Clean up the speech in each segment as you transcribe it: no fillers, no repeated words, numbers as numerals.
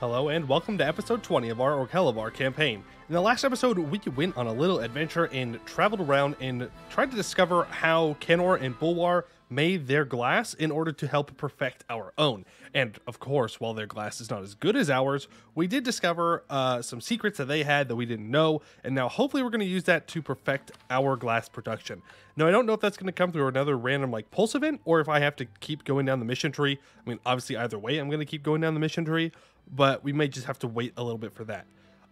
Hello and welcome to episode 20 of our Orghellovar campaign. In the last episode, we went on a little adventure and traveled around and tried to discover how Kenor and Bulwar made their glass in order to help perfect our own. And of course, while their glass is not as good as ours, we did discover some secrets that they had that we didn't know, and now hopefully we're going to use that to perfect our glass production. Now, I don't know if that's going to come through another random like pulse event, or if I have to keep going down the mission tree. I mean, obviously either way, I'm going to keep going down the mission tree, but we may just have to wait a little bit for that.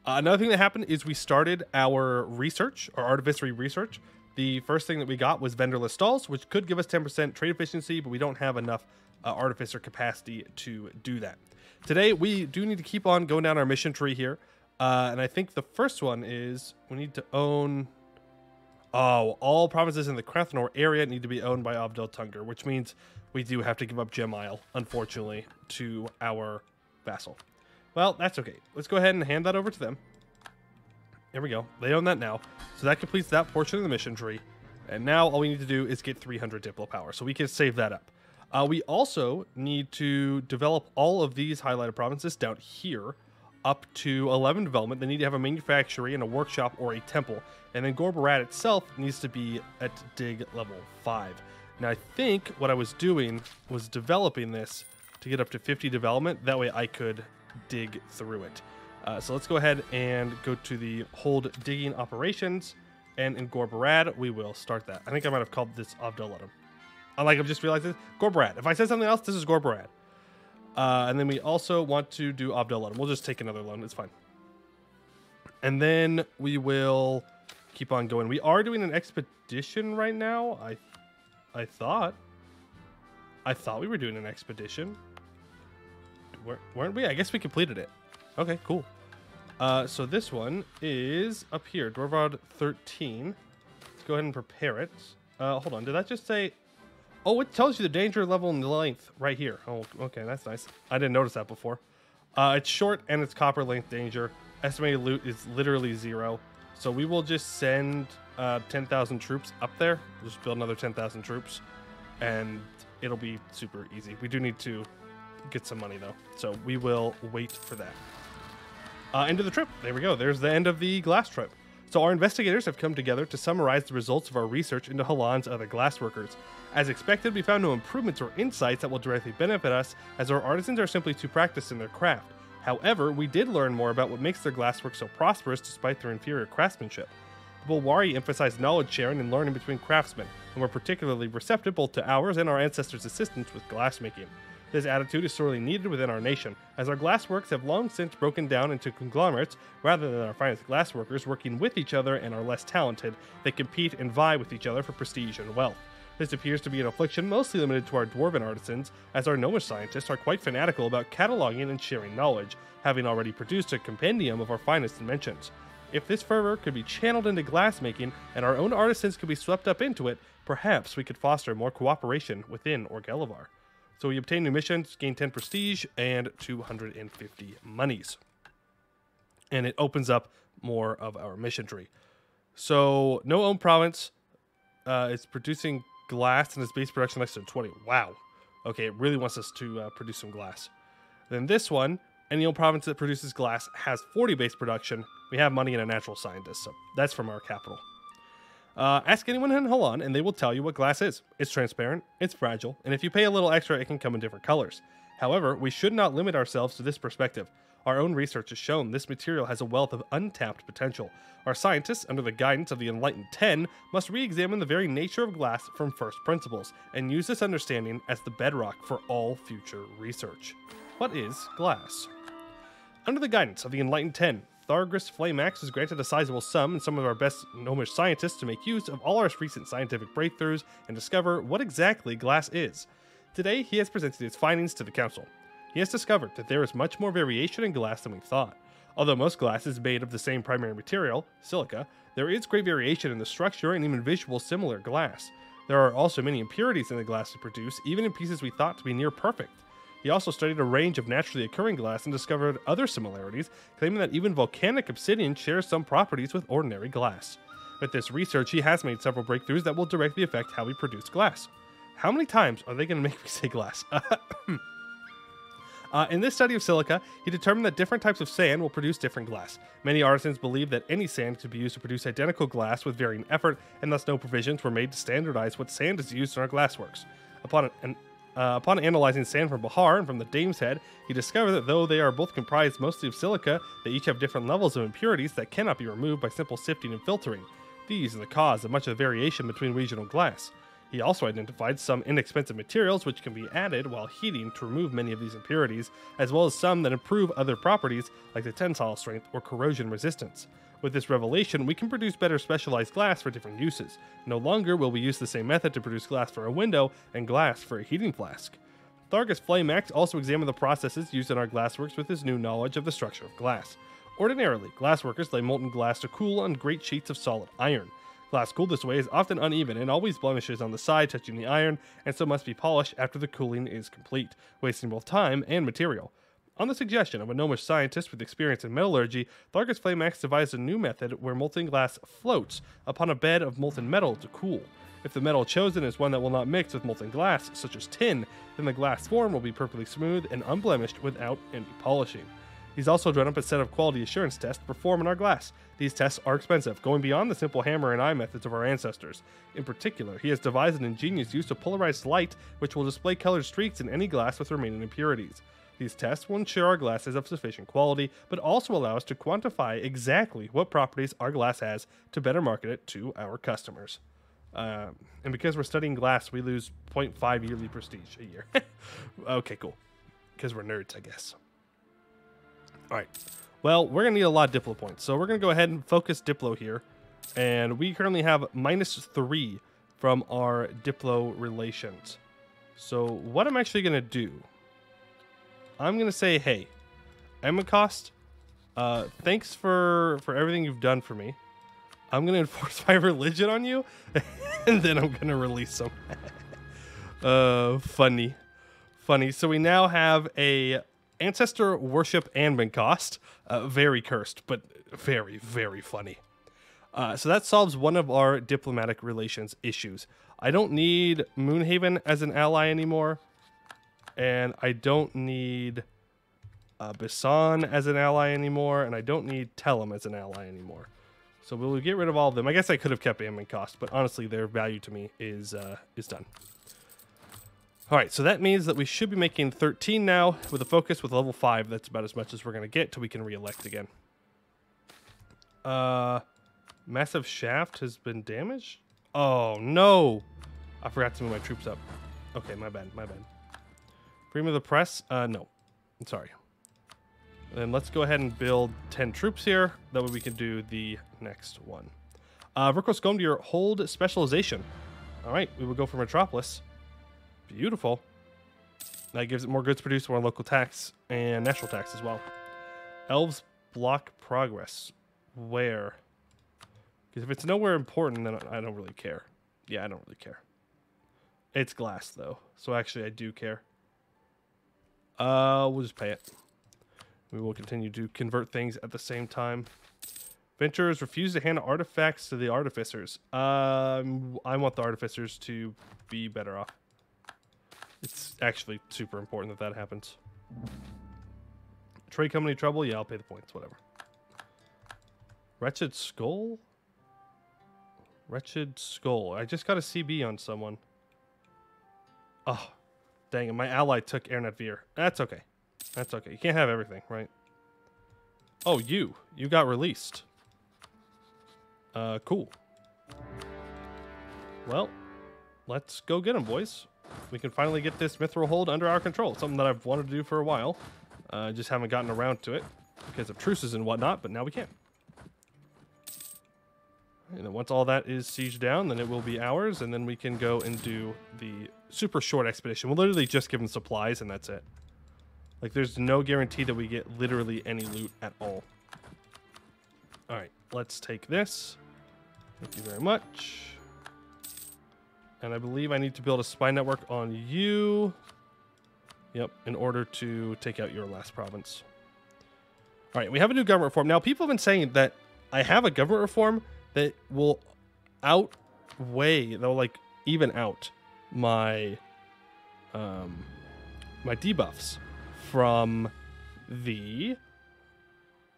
Another thing that happened is we started our research, our artificery research. The first thing that we got was vendorless stalls, which could give us 10% trade efficiency, but we don't have enough artificer capacity to do that. Today, we do need to keep on going down our mission tree here. And I think the first one is we need to own... Oh, all provinces in the Krathenor area need to be owned by Ovdal Tungr, which means we do have to give up Gem Isle, unfortunately, to our vassal. Well, that's okay. Let's go ahead and hand that over to them. There we go. They own that now. So that completes that portion of the mission tree. And now all we need to do is get 300 Diplo power. So we can save that up. We also need to develop all of these highlighted provinces down here up to 11 development. They need to have a manufactory and a workshop or a temple. And then Gorbarat itself needs to be at dig level 5. Now I think what I was doing was developing this to get up to 50 development. That way I could dig through it. So let's go ahead and go to the hold digging operations, and in Gorbarad we will start that. I think I might have called this Ovdal Tungr. I've just realized this. Gorbarad. If I said something else, this is Gorbarad. And then we also want to do Ovdal Tungr. We'll just take another loan. It's fine. And then we will keep on going. We are doing an expedition right now. I thought we were doing an expedition. Weren't we? I guess we completed it. Okay, cool. So this one is up here, Dwarvad 13. Let's go ahead and prepare it. Hold on, did that just say... Oh, it tells you the danger level and the length right here. Oh, okay, that's nice. I didn't notice that before. It's short and it's copper length danger. Estimated loot is literally 0. So we will just send 10,000 troops up there. We'll just build another 10,000 troops. And it'll be super easy. We do need to get some money though, so we will wait for that. End of the trip. There we go. There's the end of the glass trip. So our investigators have come together to summarize the results of our research into Halan's other glassworkers. As expected, we found no improvements or insights that will directly benefit us, as our artisans are simply too practiced in their craft. However, we did learn more about what makes their glasswork so prosperous despite their inferior craftsmanship. The Bulwari emphasized knowledge sharing and learning between craftsmen, and were particularly receptive both to ours and our ancestors' assistance with glassmaking. This attitude is sorely needed within our nation, as our glassworks have long since broken down into conglomerates rather than our finest glassworkers working with each other and are less talented. They compete and vie with each other for prestige and wealth. This appears to be an affliction mostly limited to our dwarven artisans, as our gnomish scientists are quite fanatical about cataloging and sharing knowledge, having already produced a compendium of our finest inventions. If this fervor could be channeled into glassmaking and our own artisans could be swept up into it, perhaps we could foster more cooperation within Orghellovar. So we obtain new missions, gain 10 prestige, and 250 monies. And it opens up more of our mission tree. So, no own province. It's producing glass and its base production less than 20. Wow. Okay, it really wants us to produce some glass. Then this one, any own province that produces glass has 40 base production. We have money and a natural scientist, so that's from our capital. Ask anyone in Halan and they will tell you what glass is. It's transparent, it's fragile, and if you pay a little extra, it can come in different colors. However, we should not limit ourselves to this perspective. Our own research has shown this material has a wealth of untapped potential. Our scientists, under the guidance of the Enlightened 10, must re-examine the very nature of glass from first principles, and use this understanding as the bedrock for all future research. What is glass? Under the guidance of the Enlightened 10, Thargris Flamax is granted a sizable sum and some of our best gnomish scientists to make use of all our recent scientific breakthroughs and discover what exactly glass is. Today, he has presented his findings to the council. He has discovered that there is much more variation in glass than we thought. Although most glass is made of the same primary material, silica, there is great variation in the structure and even visual similar glass. There are also many impurities in the glass we produce, even in pieces we thought to be near perfect. He also studied a range of naturally occurring glass and discovered other similarities, claiming that even volcanic obsidian shares some properties with ordinary glass. With this research, he has made several breakthroughs that will directly affect how we produce glass. How many times are they going to make me say glass? In this study of silica, he determined that different types of sand will produce different glass. Many artisans believe that any sand could be used to produce identical glass with varying effort, and thus no provisions were made to standardize what sand is used in our glassworks. Upon analyzing sand from Bahar and from the Dame's Head, he discovered that though they are both comprised mostly of silica, they each have different levels of impurities that cannot be removed by simple sifting and filtering. These are the cause of much of the variation between regional glass. He also identified some inexpensive materials which can be added while heating to remove many of these impurities, as well as some that improve other properties like the tensile strength or corrosion resistance. With this revelation, we can produce better specialized glass for different uses. No longer will we use the same method to produce glass for a window and glass for a heating flask. Thargus Flameaxe also examined the processes used in our glassworks with his new knowledge of the structure of glass. Ordinarily, glassworkers lay molten glass to cool on great sheets of solid iron. Glass cooled this way is often uneven and always blemishes on the side touching the iron, and so must be polished after the cooling is complete, wasting both time and material. On the suggestion of a gnomish scientist with experience in metallurgy, Thargus Flameaxe devised a new method where molten glass floats upon a bed of molten metal to cool. If the metal chosen is one that will not mix with molten glass, such as tin, then the glass form will be perfectly smooth and unblemished without any polishing. He's also drawn up a set of quality assurance tests to perform in our glass. These tests are expensive, going beyond the simple hammer and eye methods of our ancestors. In particular, he has devised an ingenious use of polarized light, which will display colored streaks in any glass with remaining impurities. These tests will ensure our glass is of sufficient quality, but also allow us to quantify exactly what properties our glass has to better market it to our customers. And because we're studying glass, we lose 0.5 yearly prestige a year. Okay, cool. Because we're nerds, I guess. All right. Well, we're going to need a lot of Diplo points. So we're going to go ahead and focus Diplo here. And we currently have -3 from our Diplo relations. So what I'm actually going to do, I'm going to say, hey, Emmacost, thanks for everything you've done for me. I'm going to enforce my religion on you, and then I'm going to release them. Funny. So we now have a ancestor worship Anbennar cost. Very cursed, but very, very funny. So that solves one of our diplomatic relations issues. I don't need Moonhaven as an ally anymore. And I don't need Bisan as an ally anymore. And I don't need Telem as an ally anymore. So we'll get rid of all of them. I guess I could have kept Amon cost, but honestly, their value to me is done. All right, so that means that we should be making 13 now with a focus with level 5. That's about as much as we're going to get till we can re-elect again. Massive shaft has been damaged? Oh, no. I forgot to move my troops up. Okay, my bad. Freedom of the press? No. I'm sorry. Then let's go ahead and build 10 troops here. That way we can do the next one. Virkos Gomdir, hold specialization. All right, we will go for Metropolis. Beautiful. That gives it more goods produced, more local tax, and national tax as well. Elves block progress. Where? Because if it's nowhere important, then I don't really care. Yeah, I don't really care. It's glass, though. So actually, I do care. We'll just pay it. We will continue to convert things at the same time. Venturers refuse to hand artifacts to the artificers. I want the artificers to be better off. It's actually super important that happens. Trade company trouble? Yeah, I'll pay the points, whatever. Wretched Skull? Wretched Skull. I just got a CB on someone. Oh, dang it. My ally took Ernet Veer. That's okay. That's okay. You can't have everything, right? Oh, you got released. Cool. Well, let's go get him, boys. We can finally get this mithril hold under our control. Something that I've wanted to do for a while. Just haven't gotten around to it because of truces and whatnot, but now we can. And then once all that is sieged down, then it will be ours, and then we can go and do the super short expedition. We'll literally just give them supplies, and that's it. Like, there's no guarantee that we get literally any loot at all. All right, let's take this. Thank you very much. And I believe I need to build a spy network on you. Yep, in order to take out your last province. All right, we have a new government reform. Now, people have been saying that I have a government reform that will outweigh, they'll like even out my my debuffs from the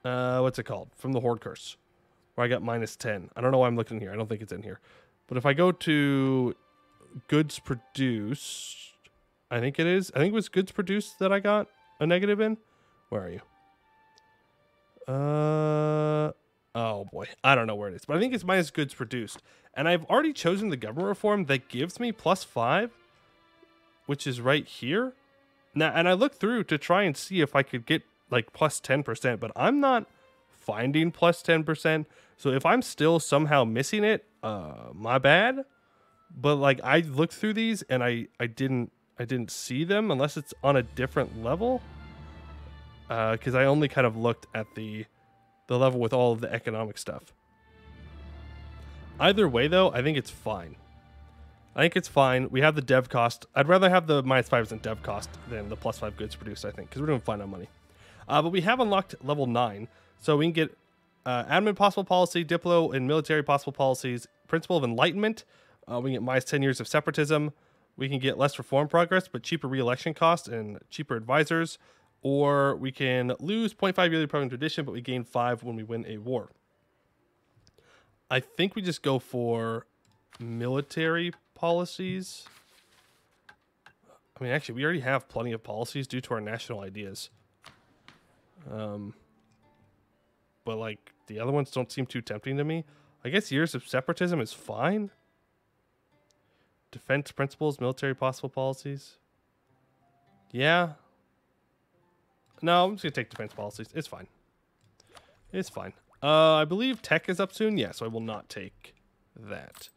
what's it called? From the Horde Curse, where I got -10. I don't know why I'm looking here. I don't think it's in here. But if I go to goods produced, I think it is. I think it was goods produced that I got a negative in. Where are you? Oh boy, I don't know where it is, but I think it's minus goods produced. And I've already chosen the government reform that gives me +5, which is right here. Now, and I looked through to try and see if I could get like +10%, but I'm not finding +10%. So if I'm still somehow missing it, my bad. But like I looked through these and I didn't see them unless it's on a different level. Because I only kind of looked at the level with all of the economic stuff. Either way, though, I think it's fine. I think it's fine. We have the dev cost. I'd rather have the -5% dev cost than the +5 goods produced, I think, because we're doing fine on money. But we have unlocked level 9, so we can get admin possible policy, diplo and military possible policies, principle of enlightenment. We can get -10 years of separatism. We can get less reform progress, but cheaper re-election costs and cheaper advisors. Or we can lose 0.5 yearly program tradition, but we gain 5 when we win a war. I think we just go for military policies. I mean, actually, we already have plenty of policies due to our national ideas. But, like, the other ones don't seem too tempting to me. I guess years of separatism is fine. Defense principles, military possible policies. Yeah. No, I'm just going to take defense policies. It's fine. It's fine. I believe tech is up soon. Yeah, so I will not take that.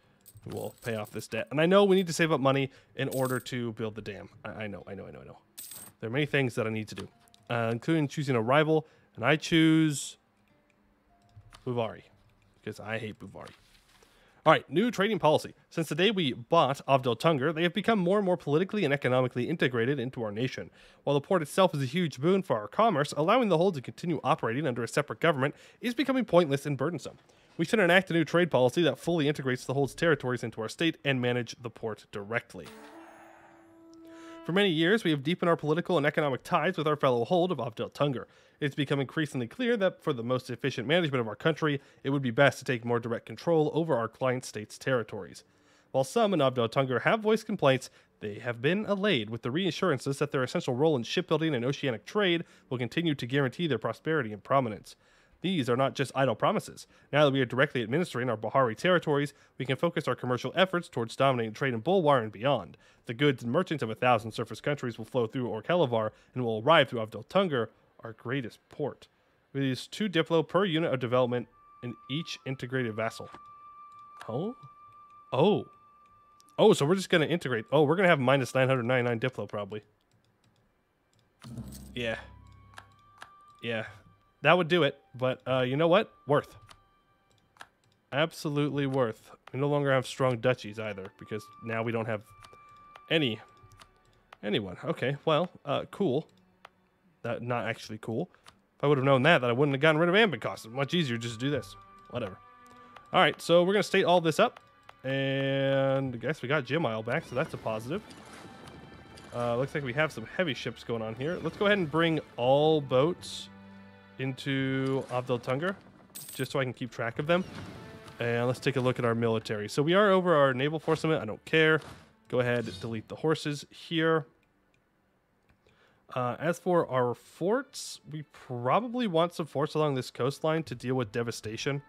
We'll pay off this debt. And I know we need to save up money in order to build the dam. I know. There are many things that I need to do, including choosing a rival. And I choose Buvari, because I hate Buvari. All right, new trading policy. Since the day we bought Ovdal Tungr, they have become more and more politically and economically integrated into our nation. While the port itself is a huge boon for our commerce, allowing the whole to continue operating under a separate government is becoming pointless and burdensome. We should enact a new trade policy that fully integrates the Hold's territories into our state and manage the port directly. For many years, we have deepened our political and economic ties with our fellow Hold of Ovdal Tungr. It's become increasingly clear that for the most efficient management of our country, it would be best to take more direct control over our client state's territories. While some in Ovdal Tungr have voiced complaints, they have been allayed with the reassurances that their essential role in shipbuilding and oceanic trade will continue to guarantee their prosperity and prominence. These are not just idle promises. Now that we are directly administering our Bahari territories, we can focus our commercial efforts towards dominating trade in Bulwar and beyond. The goods and merchants of 1,000 surface countries will flow through Orghellovar and will arrive through Ovdal Tungr, our greatest port. We use 2 diplo per unit of development in each integrated vassal. Oh? Oh, so we're just going to integrate. Oh, we're going to have -999 diplo probably. Yeah. That would do it, but you know what? Worth. Absolutely worth. We no longer have strong duchies either, because now we don't have anyone. Okay, well, cool. That not actually cool. If I would have known that I wouldn't have gotten rid of ambit costs. It's much easier just to do this. Whatever. All right, so we're going to state all this up, and I guess we got Gym Isle back, so that's a positive. Looks like we have some heavy ships going on here. Let's go ahead and bring all boats into Ovdal Tungr, just so I can keep track of them. And let's take a look at our military. So we are over our naval force limit. I don't care. Go ahead, delete the horses here. As for our forts, we probably want some forts along this coastline to deal with devastation.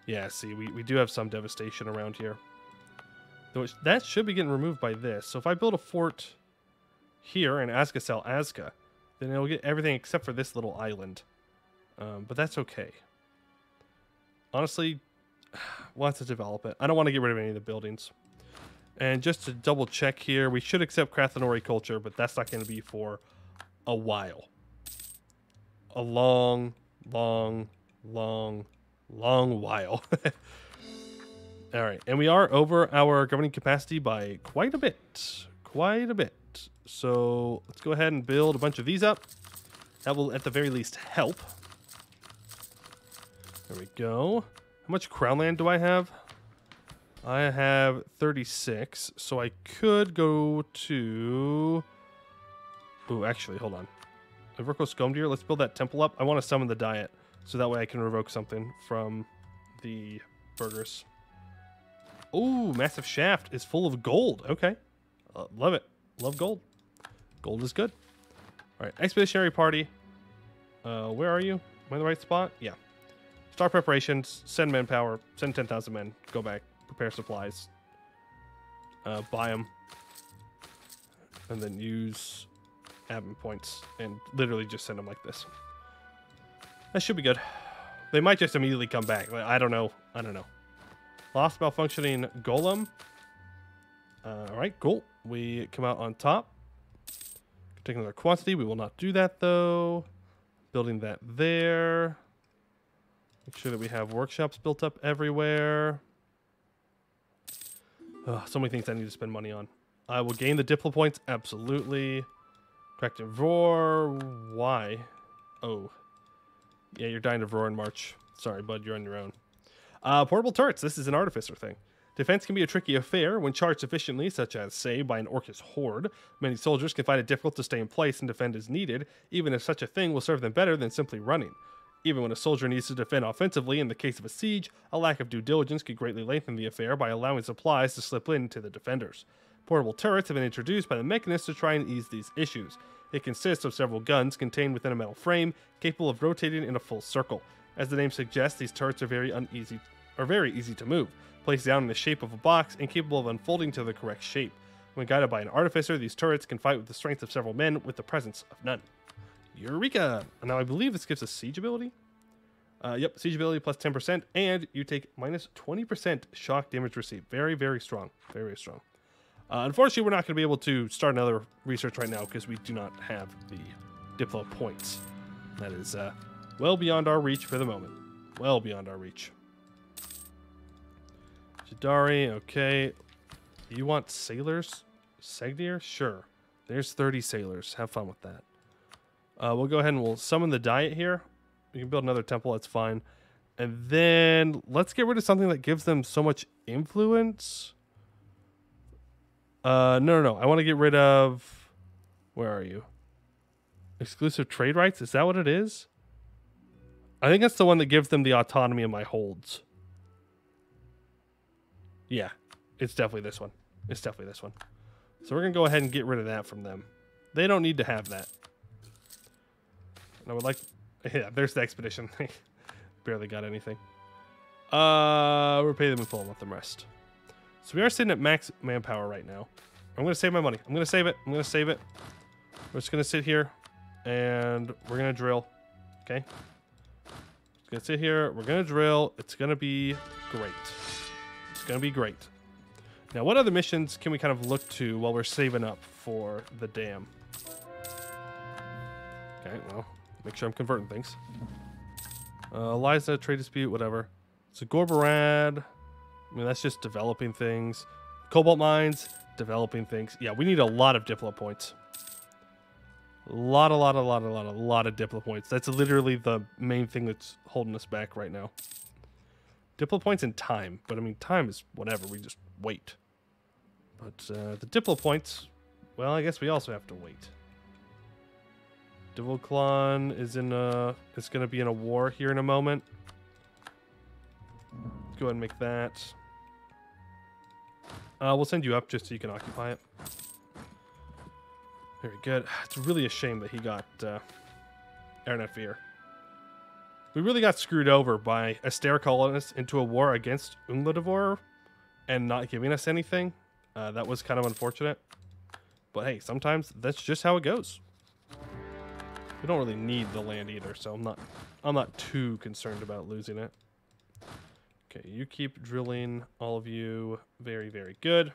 Yeah, see, we do have some devastation around here. Though that should be getting removed by this. So if I build a fort here in Azgasel Azka, then it'll get everything except for this little island. But that's okay. Honestly, we'll have to develop it. I don't want to get rid of any of the buildings. And just to double check here, we should accept Krathanori culture, but that's not going to be for a while. A long while. All right, and we are over our governing capacity by quite a bit. So let's go ahead and build a bunch of these up. That will, at the very least, help. There we go. How much crown land do I have? I have 36, so I could go to... Ooh, actually, hold on. Evoco Scomdeer. Let's build that temple up. I want to summon the diet, so that way I can revoke something from the burgers. Oh, Massive Shaft is full of gold. Okay. Love it. Love gold. Gold is good. All right, Expeditionary Party. Where are you? Am I in the right spot? Yeah. Start preparations. Send manpower. Send 10,000 men. Go back. Prepare supplies. Buy them. And then use admin points. And literally just send them like this. That should be good. They might just immediately come back. I don't know. I don't know. Lost malfunctioning golem. All right, cool. We come out on top. Take another quantity. We will not do that, though. Building that there. Make sure that we have workshops built up everywhere. So many things I need to spend money on. I will gain the Diplo points. Absolutely. Corrective roar. Why? Oh. Yeah, you're dying to roar in March. Sorry, bud. You're on your own. Portable turrets. This is an artificer thing. Defense can be a tricky affair when charged efficiently, such as, say, by an Orcish horde. Many soldiers can find it difficult to stay in place and defend as needed, even if such a thing will serve them better than simply running. Even when a soldier needs to defend offensively in the case of a siege, a lack of due diligence could greatly lengthen the affair by allowing supplies to slip into the defenders. Portable turrets have been introduced by the mechanists to try and ease these issues. It consists of several guns contained within a metal frame, capable of rotating in a full circle. As the name suggests, these turrets are very easy to move. Placed down in the shape of a box and capable of unfolding to the correct shape. When guided by an artificer, these turrets can fight with the strength of several men with the presence of none. Eureka! Now I believe this gives us siege ability. Yep, siege ability plus 10%, and you take minus 20% shock damage received. Very, very strong. Very, very strong. Unfortunately, we're not going to be able to start another research right now because we do not have the Diplo points. That is well beyond our reach for the moment. Well beyond our reach. Jadari, okay. You want sailors? Segdir? Sure. There's 30 sailors. Have fun with that. We'll go ahead and we'll summon the diet here. We can build another temple. That's fine. And then let's get rid of something that gives them so much influence. No. I want to get rid of... Where are you? Exclusive trade rights? Is that what it is? I think that's the one that gives them the autonomy in my holds. Yeah, it's definitely this one. It's definitely this one. So we're going to go ahead and get rid of that from them. They don't need to have that. And I would like... Yeah, there's the expedition. They barely got anything. We'll pay them in full and let them rest. So we are sitting at max manpower right now. I'm going to save my money. I'm going to save it. I'm going to save it. We're just going to sit here. And we're going to drill. Okay? Just going to sit here. We're going to drill. It's going to be great. Going to be great. Now, what other missions can we kind of look to while we're saving up for the dam? Okay, well, make sure I'm converting things. Eliza, trade dispute, whatever. So Gorbarad, I mean, that's just developing things. Cobalt mines, developing things. Yeah, we need a lot of Diplo points. A lot of Diplo points. That's literally the main thing that's holding us back right now. Diplo points and time, but I mean, time is whatever. We just wait. But the Diplo points, well, I guess we also have to wait. Divolclon is in it's going to be in a war here in a moment. Let's go ahead and make that. We'll send you up just so you can occupy it. Very good. It's really a shame that he got Ernet Fear. We really got screwed over by Aster calling us into a war against Orghelvar and not giving us anything. That was kind of unfortunate. But hey, sometimes that's just how it goes. We don't really need the land either, so I'm not too concerned about losing it. Okay, you keep drilling, all of you. Very, very good.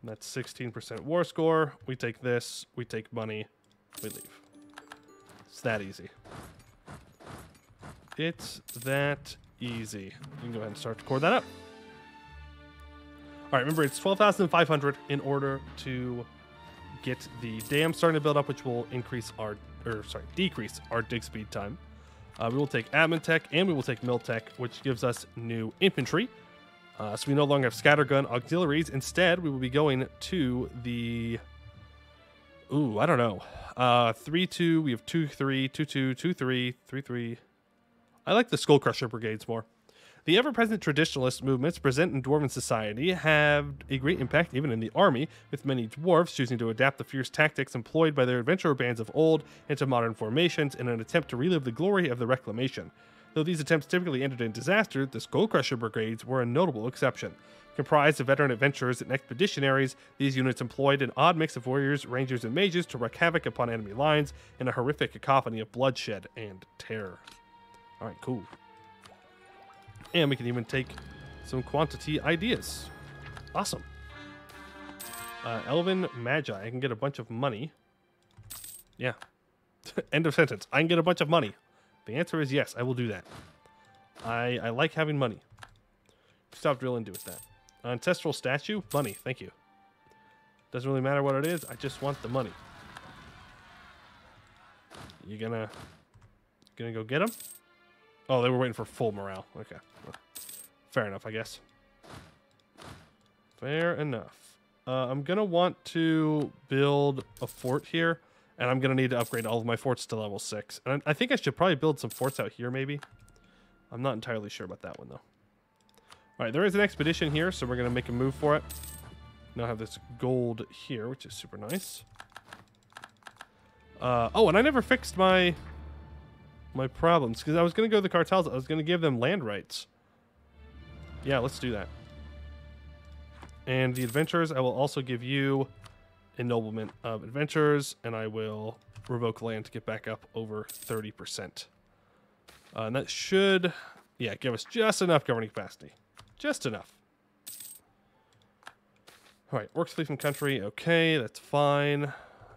And that's 16% war score. We take this, we take money, we leave. It's that easy. It's that easy. You can go ahead and start to core that up. All right, remember it's 12,500 in order to get the dam starting to build up, which will decrease our dig speed time. We will take admin tech and we will take mill tech, which gives us new infantry. So we no longer have scattergun auxiliaries. Instead, we will be going to the Ooh, I don't know. 3-2. We have 2-3, 2-2, 2-3, 3-3. I like the Skull Crusher brigades more. The ever-present traditionalist movements present in dwarven society have a great impact even in the army, with many dwarves choosing to adapt the fierce tactics employed by their adventurer bands of old into modern formations in an attempt to relive the glory of the Reclamation. Though these attempts typically ended in disaster, the Skull Crusher brigades were a notable exception. Comprised of veteran adventurers and expeditionaries, these units employed an odd mix of warriors, rangers, and mages to wreak havoc upon enemy lines in a horrific cacophony of bloodshed and terror. Alright, cool. And we can even take some quantity ideas. Awesome. Elven Magi. I can get a bunch of money. Yeah. End of sentence. I can get a bunch of money. The answer is yes, I will do that. I like having money. Stop drilling, do with that. Ancestral statue? Money, thank you. Doesn't really matter what it is, I just want the money. You gonna go get them? Oh, they were waiting for full morale. Okay. Well, fair enough, I guess. Fair enough. I'm gonna want to build a fort here, and I'm gonna need to upgrade all of my forts to level 6. And I think I should probably build some forts out here, maybe. I'm not entirely sure about that one, though. Alright, there is an expedition here, so we're going to make a move for it. Now I have this gold here, which is super nice. Oh, and I never fixed my problems, because I was going to go to the cartels. I was going to give them land rights. Yeah, let's do that. And the adventurers, I will also give you ennoblement of adventurers, and I will revoke land to get back up over 30%. And that should, yeah, give us just enough governing capacity. Just enough. All right, orcs flee from country. Okay, that's fine.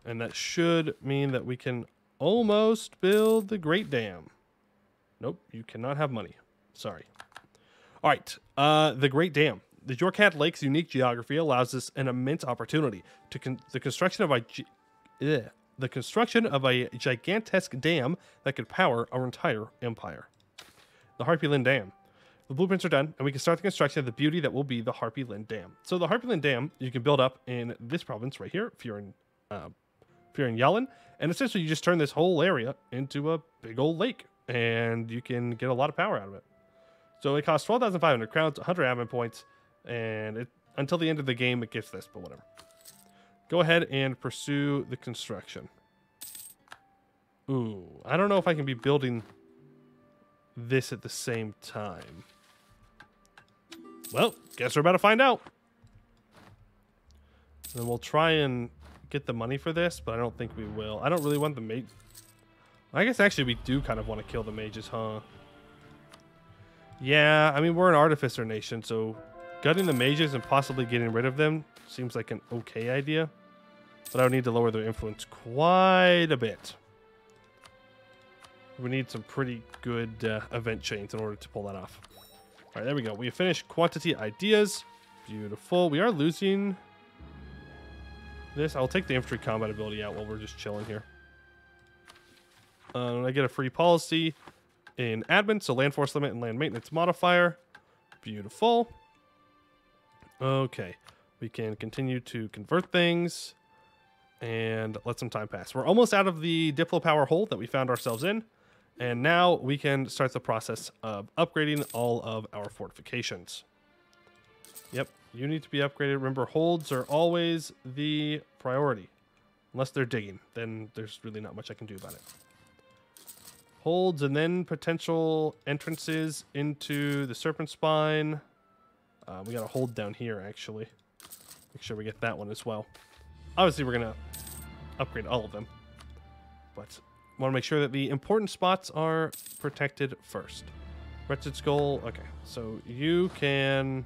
And that should mean that we can almost build the Great Dam. Nope, you cannot have money. Sorry. All right, the Great Dam. The Jorkat Lake's unique geography allows us an immense opportunity to the construction of a gigantesque dam that could power our entire empire. The Harpy Lynn Dam. The blueprints are done, and we can start the construction of the beauty that will be the Harpy Lynn Dam. So the Harpy Lynn Dam, you can build up in this province right here, if you're in Yellen, and essentially you just turn this whole area into a big old lake, and you can get a lot of power out of it. So it costs 12,500 crowns, 100 admin points, and until the end of the game it gets this, but whatever. Go ahead and pursue the construction. Ooh, I don't know if I can be building this at the same time. Well, guess we're about to find out. And we'll try and get the money for this, but I don't think we will. I don't really want the mage. I guess actually we do kind of want to kill the mages, huh? Yeah, I mean, we're an artificer nation, so gutting the mages and possibly getting rid of them seems like an okay idea. But I would need to lower their influence quite a bit. We need some pretty good event chains in order to pull that off. All right, there we go. We have finished quantity ideas. Beautiful. We are losing this. I'll take the infantry combat ability out while we're just chilling here. I get a free policy in admin, so land force limit and land maintenance modifier. Beautiful. Okay, we can continue to convert things and let some time pass. We're almost out of the Diplo power hole that we found ourselves in. And now we can start the process of upgrading all of our fortifications. Yep, you need to be upgraded. Remember, holds are always the priority. Unless they're digging, then there's really not much I can do about it. Holds and then potential entrances into the Serpent Spine. We got a hold down here, actually. Make sure we get that one as well. Obviously, we're going to upgrade all of them. But want to make sure that the important spots are protected first. Wretched Skull. Okay, so you can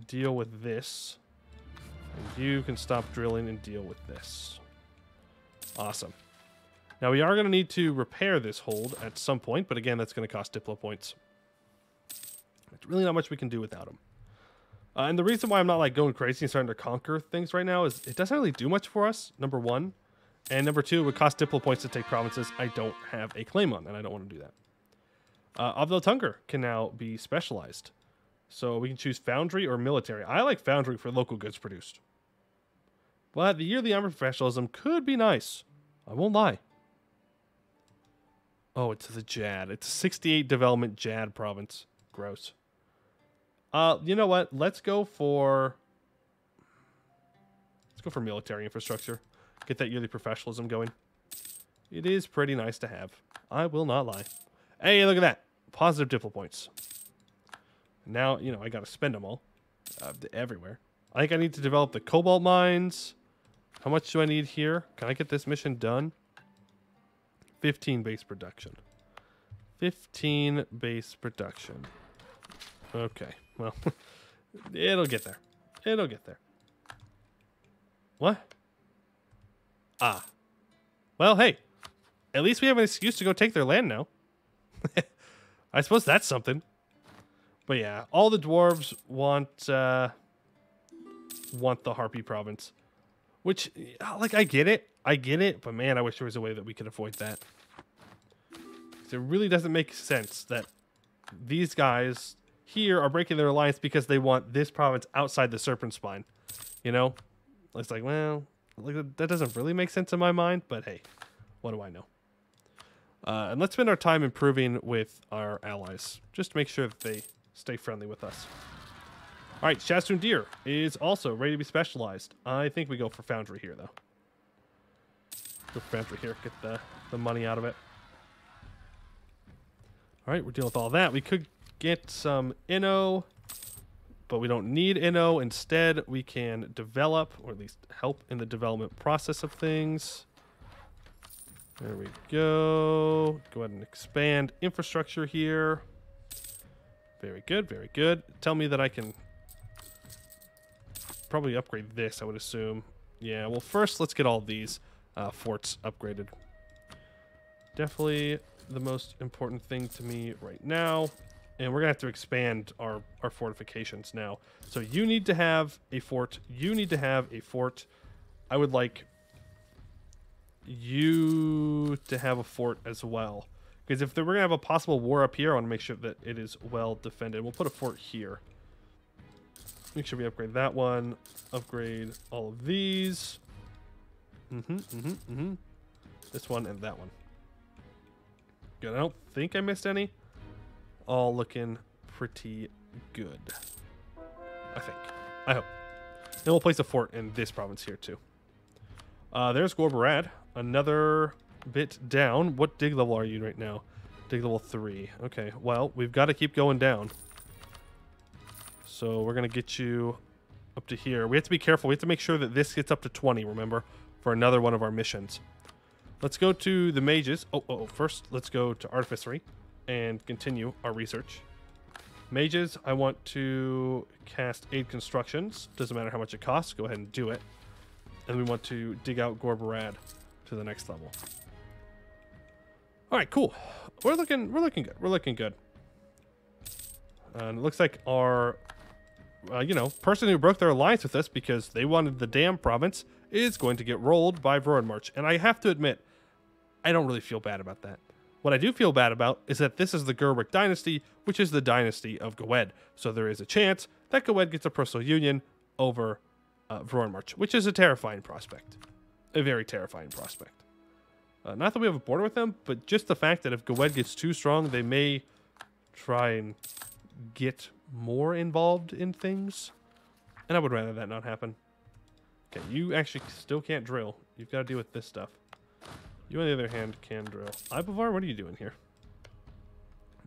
deal with this. And you can stop drilling and deal with this. Awesome. Now we are going to need to repair this hold at some point, but again, that's going to cost Diplo points. There's really not much we can do without them. And the reason why I'm not like going crazy and starting to conquer things right now is it doesn't really do much for us, number one. And number two, it would cost Diplo points to take provinces I don't have a claim on, and I don't want to do that. Ovdal Tungr can now be specialized. So we can choose Foundry or Military. I like Foundry for local goods produced. But the yearly armor professionalism could be nice. I won't lie. Oh, it's the Jad. It's a 68 development Jad province. Gross. You know what? Let's go for military infrastructure. Get that yearly professionalism going. It is pretty nice to have. I will not lie. Hey, look at that. Positive diplo points. Now, you know, I got to spend them all. Everywhere. I think I need to develop the cobalt mines. How much do I need here? Can I get this mission done? 15 base production. 15 base production. Okay. Well, it'll get there. It'll get there. What? Ah. Well, hey. At least we have an excuse to go take their land now. I suppose that's something. But yeah, all the dwarves want the Harpy province. Which, like, I get it. I get it. But man, I wish there was a way that we could avoid that. It really doesn't make sense that these guys here are breaking their alliance because they want this province outside the Serpent Spine. You know? It's like, well, like, that doesn't really make sense in my mind. But hey, what do I know? And let's spend our time improving with our allies. Just to make sure that they stay friendly with us. All right, Shastun Deer is also ready to be specialized. I think we go for Foundry here, though. Go for Foundry here. Get the money out of it. All right, we're dealing with all that. We could get some Inno, but we don't need Inno. Instead, we can develop, or at least help in the development process of things. There we go. Go ahead and expand infrastructure here. Very good, very good. Tell me that I can probably upgrade this, I would assume. Yeah, well, first, let's get all these forts upgraded. Definitely the most important thing to me right now. And we're going to have to expand our fortifications now. So you need to have a fort. You need to have a fort. I would like you to have a fort as well. Because if we're going to have a possible war up here, I want to make sure that it is well defended. We'll put a fort here. Make sure we upgrade that one. Upgrade all of these. This one and that one. Good. I don't think I missed any. All looking pretty good. I think. I hope. And we'll place a fort in this province here too. There's Gorbarad. Another bit down. What dig level are you right now? Dig level 3. Okay, well, we've got to keep going down. So we're going to get you up to here. We have to be careful. We have to make sure that this gets up to 20, remember, for another one of our missions. Let's go to the mages. First, let's go to artificery and continue our research. Mages, I want to cast aid constructions. Doesn't matter how much it costs. Go ahead and do it. And we want to dig out Gorbarad to the next level. All right, cool. We're looking good. We're looking good. And it looks like our, person who broke their alliance with us because they wanted the damn province is going to get rolled by Vornmarch. And I have to admit, I don't really feel bad about that. What I do feel bad about is that this is the Gerwick dynasty, which is the dynasty of Goed. So there is a chance that Goed gets a personal union over Vornmarch, which is a terrifying prospect. A very terrifying prospect. Not that we have a border with them, but just the fact that if Goed gets too strong, they may try and get more involved in things. And I would rather that not happen. Okay, you actually still can't drill. You've got to deal with this stuff. You, on the other hand, can drill. Ibovar, what are you doing here?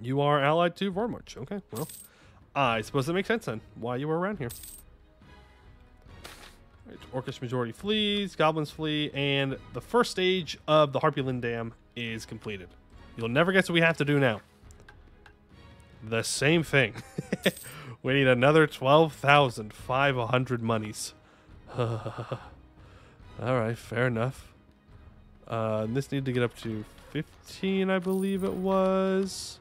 You are allied to Vornmarch. Okay, well, I suppose that makes sense then. Why you were around here. Right, Orcish majority flees, goblins flee, and the first stage of the Harpyland Dam is completed. You'll never guess what we have to do now. The same thing. We need another 12,500 monies. All right, fair enough. This needed to get up to 15, I believe it was.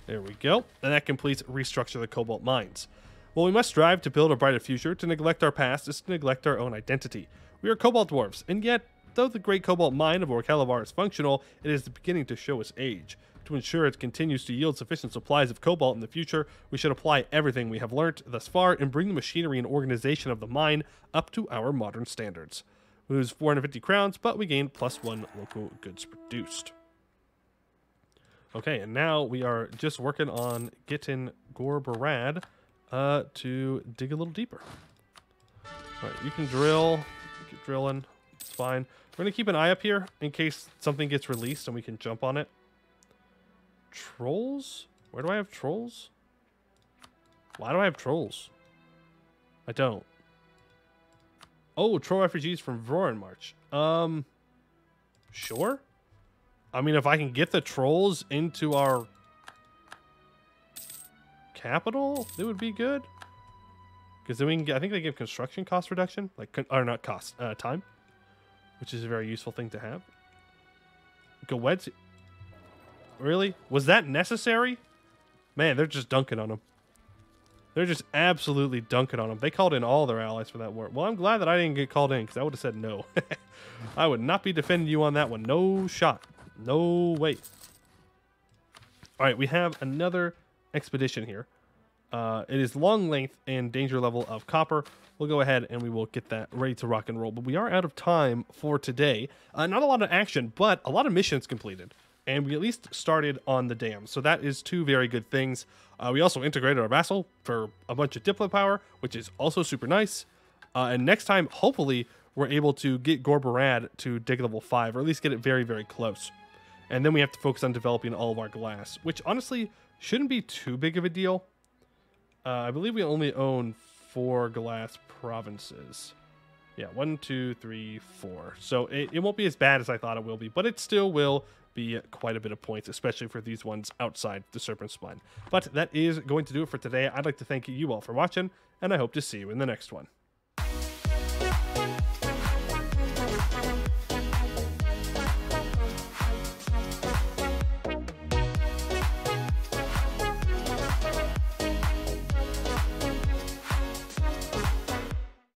There we go. And that completes restructure the cobalt mines. Well, we must strive to build a brighter future. To neglect our past is to neglect our own identity. We are cobalt dwarves, and yet, though the great cobalt mine of Orghellovar is functional, it is beginning to show its age. To ensure it continues to yield sufficient supplies of cobalt in the future, we should apply everything we have learnt thus far and bring the machinery and organization of the mine up to our modern standards. We lose 450 crowns, but we gain +1 local goods produced. Okay, and now we are just working on getting Gorbarad to dig a little deeper. Alright, you can drill. Keep drilling. It's fine. We're going to keep an eye up here in case something gets released and we can jump on it. Trolls? Where do I have trolls? Why do I have trolls? I don't. Oh, troll refugees from Voron March. Sure. I mean, if I can get the trolls into our capital, it would be good. Because then we can get, I think they give construction cost reduction, like, or not cost, time, which is a very useful thing to have. Gowed. Really? Was that necessary? Man, they're just dunking on them. They're just absolutely dunking on them. They called in all their allies for that war. Well, I'm glad that I didn't get called in, because I would have said no. I would not be defending you on that one. No shot. No way. All right, we have another expedition here. It is long length and danger level of copper. We'll go ahead and we will get that ready to rock and roll. But we are out of time for today. Not a lot of action, but a lot of missions completed. And we at least started on the dam. So that is two very good things. We also integrated our vassal for a bunch of diplo power, which is also super nice. And next time, hopefully, we're able to get Gorbarad to dig level 5, or at least get it very, very close. And then we have to focus on developing all of our glass, which honestly shouldn't be too big of a deal. I believe we only own 4 glass provinces. Yeah, 1, 2, 3, 4. So it won't be as bad as I thought it will be, but it still will be quite a bit of points, especially for these ones outside the Serpent Spine. But that is going to do it for today. I'd like to thank you all for watching, and I hope to see you in the next one.